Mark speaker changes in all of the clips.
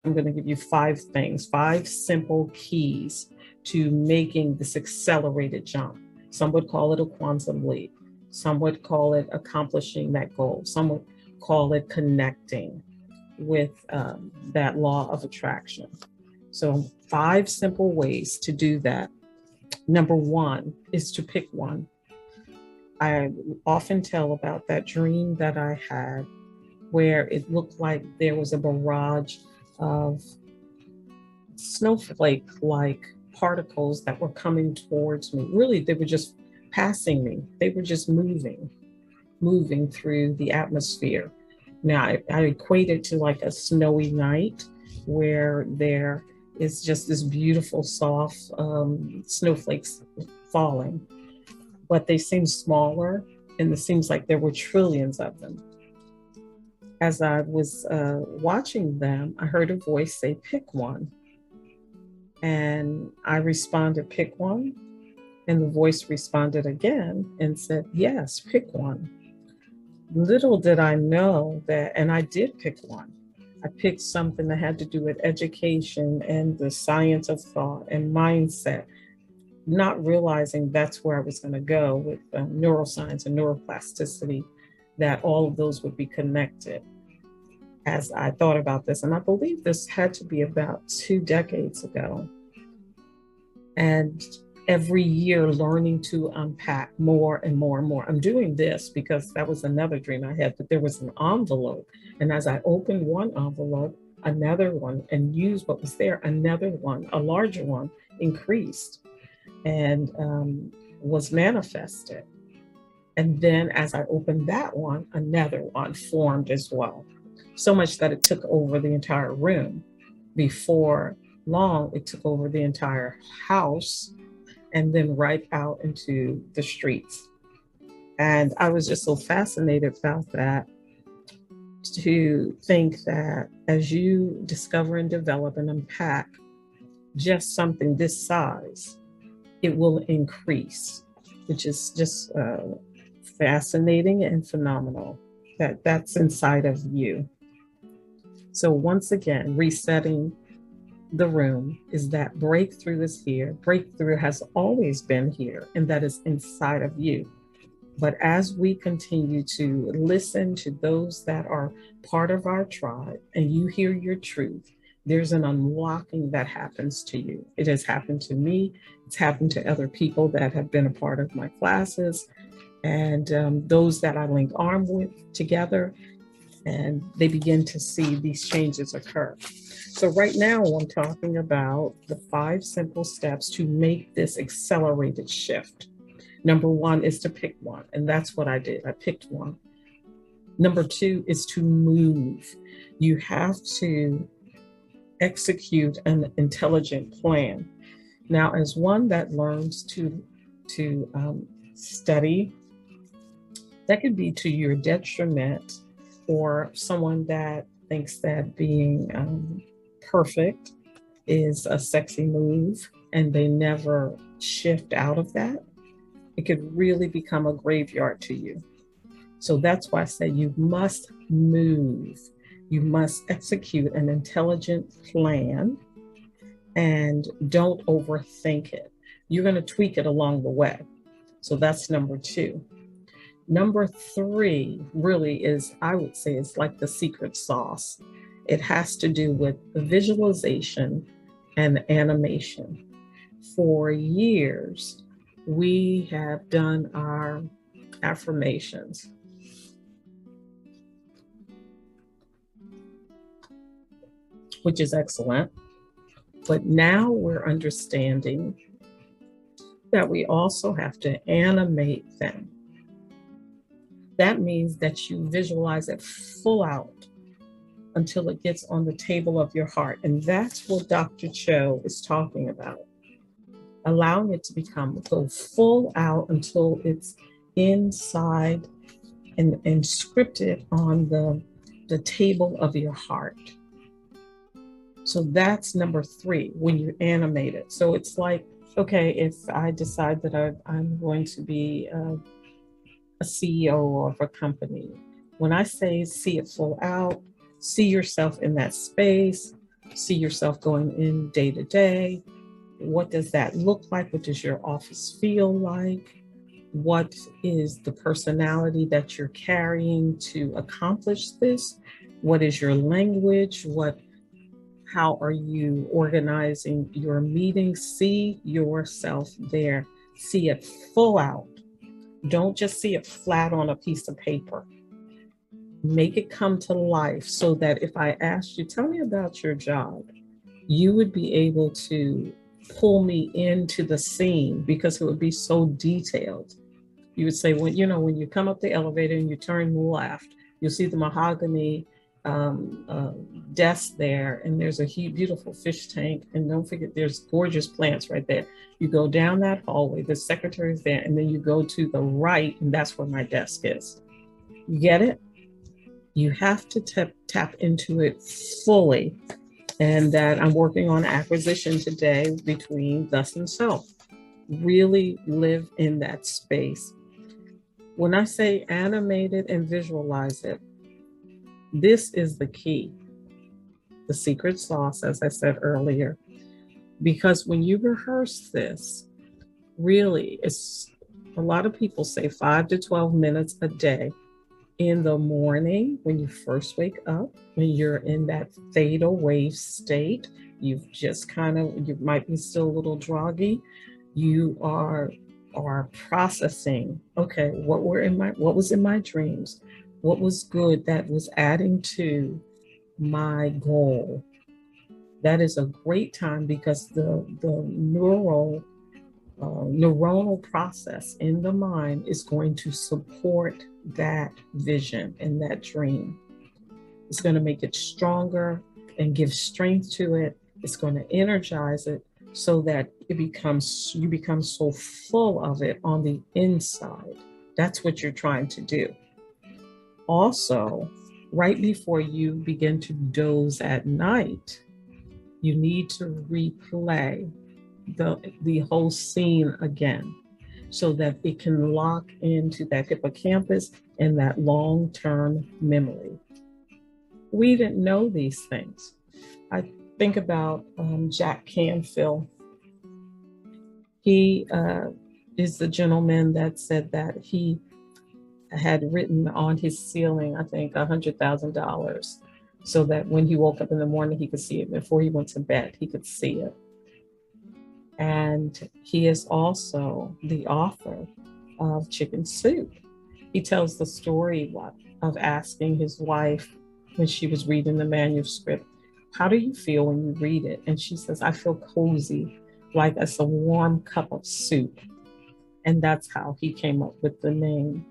Speaker 1: I'm going to give you 5 things, 5 simple keys to making this accelerated jump. Some would call it a quantum leap. Some would call it accomplishing that goal. Some would call it connecting with that law of attraction. So, 5 simple ways to do that. Number one is to pick one. I often tell about that dream that I had where it looked like there was a barrage of snowflake like particles that were coming towards me. Really, they were just passing me, they were just moving through the atmosphere. Now, I equate it to like a snowy night where there is just this beautiful, soft snowflakes falling, but they seem smaller, and it seems like there were trillions of them. As I was watching them, I heard a voice say, "Pick one." And I responded, "Pick one." And the voice responded again and said, "Yes, pick one." Little did I know that, and I did pick one. I picked something that had to do with education and the science of thought and mindset, not realizing that's where I was going to go with neuroscience and neuroplasticity, that all of those would be connected as I thought about this. And I believe this had to be about 2 decades ago. And every year learning to unpack more and more and more. I'm doing this because that was another dream I had, that there was an envelope. And as I opened one envelope, another one, and used what was there, another one, a larger one, increased and was manifested. And then as I opened that one, another one formed as well. So much that it took over the entire room. Before long, it took over the entire house and then right out into the streets. And I was just so fascinated about that, to think that as you discover and develop and unpack just something this size, it will increase, which is just fascinating and phenomenal that that's inside of you. So once again, resetting the room is that breakthrough is here. Breakthrough has always been here, and that is inside of you. But as we continue to listen to those that are part of our tribe and you hear your truth, there's an unlocking that happens to you. It has happened to me. It's happened to other people that have been a part of my classes, and those that I link arm with together, and they begin to see these changes occur. So right now, I'm talking about the 5 simple steps to make this accelerated shift. Number one is to pick one, and that's what I did. I picked one. Number two is to move. You have to execute an intelligent plan. Now, as one that learns to study, that could be to your detriment, or someone that thinks that being perfect is a sexy move and they never shift out of that, it could really become a graveyard to you. So that's why I say you must move. You must execute an intelligent plan and don't overthink it. You're going to tweak it along the way. So that's number two. Number three really is, I would say, it's like the secret sauce. It has to do with visualization and animation. For years, we have done our affirmations. Which is excellent. But now we're understanding that we also have to animate them. That means that you visualize it full out until it gets on the table of your heart. And that's what Dr. Cho is talking about. Allowing it to go full out until it's inside and scripted on the table of your heart. So that's number three, when you animate it. So it's like, okay, if I decide that I'm going to be a CEO of a company, when I say see it full out, see yourself in that space, see yourself going in day to day? What does that look like? What does your office feel like? What is the personality that you're carrying to accomplish this? What is your language? How are you organizing your meetings? See yourself there. See it full out. Don't just see it flat on a piece of paper. Make it come to life so that if I asked you, tell me about your job, you would be able to pull me into the scene because it would be so detailed. You would say, when you come up the elevator and you turn left, you'll see the mahogany uh, desk there, and there's a huge, beautiful fish tank. And don't forget, there's gorgeous plants right there. You go down that hallway, the secretary's there, and then you go to the right, and that's where my desk is. You get it? You have to tap into it fully. And that I'm working on acquisition today between thus and so. Really live in that space. When I say animate it and visualize it, this is the key, the secret sauce, as I said earlier. Because when you rehearse this, really, it's a lot of people say 5 to 12 minutes a day in the morning when you first wake up, when you're in that theta wave state. You've just you might be still a little groggy. You are processing, okay, what was in my dreams, what was good that was adding to my goal. That is a great time because the neuronal process in the mind is going to support that vision and that dream. It's going to make it stronger and give strength to it. It's going to energize it so that you become so full of it on the inside. That's what you're trying to do. Also, right before you begin to doze at night, you need to replay the whole scene again so that it can lock into that hippocampus and that long-term memory. We didn't know these things. I think about Jack Canfield. He is the gentleman that said that he had written on his ceiling, I think, $100,000, so that when he woke up in the morning, he could see it. Before he went to bed, he could see it. And he is also the author of Chicken Soup. He tells the story of asking his wife when she was reading the manuscript, how do you feel when you read it? And she says, I feel cozy, like it's a warm cup of soup. And that's how he came up with the name.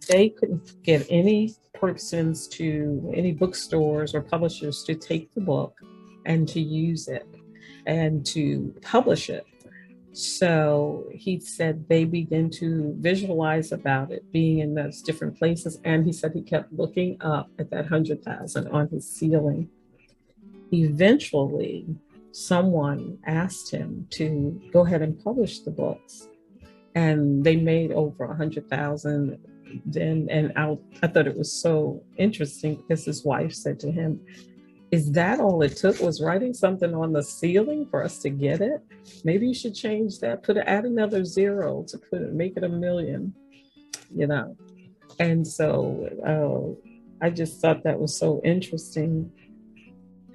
Speaker 1: They couldn't get any bookstores or publishers to take the book and to use it and to publish it. So he said they began to visualize about it being in those different places. And he said he kept looking up at that 100,000 on his ceiling. Eventually, someone asked him to go ahead and publish the books. And they made over 100,000 then. And I thought it was so interesting because his wife said to him, is that all it took, was writing something on the ceiling for us to get it? Maybe you should change that, add another zero to make it 1,000,000, And so I just thought that was so interesting.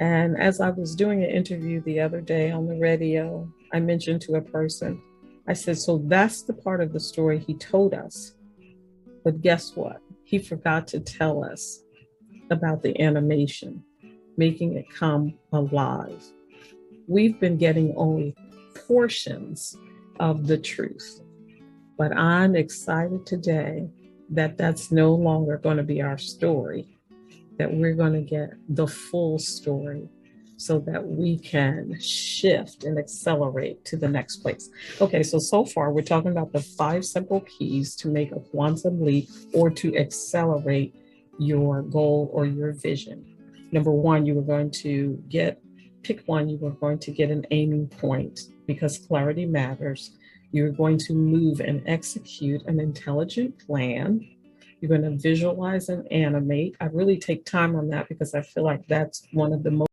Speaker 1: And as I was doing an interview the other day on the radio, I mentioned to a person, I said, so that's the part of the story he told us. But guess what? He forgot to tell us about the animation, making it come alive. We've been getting only portions of the truth, but I'm excited today that that's no longer going to be our story, that we're going to get the full story so that we can shift and accelerate to the next place. Okay, so far we're talking about the 5 simple keys to make a quantum leap or to accelerate your goal or your vision. Number 1, you were going to pick one, you were going to get an aiming point because clarity matters. You're going to move and execute an intelligent plan. You're going to visualize and animate. I really take time on that because I feel like that's one of the most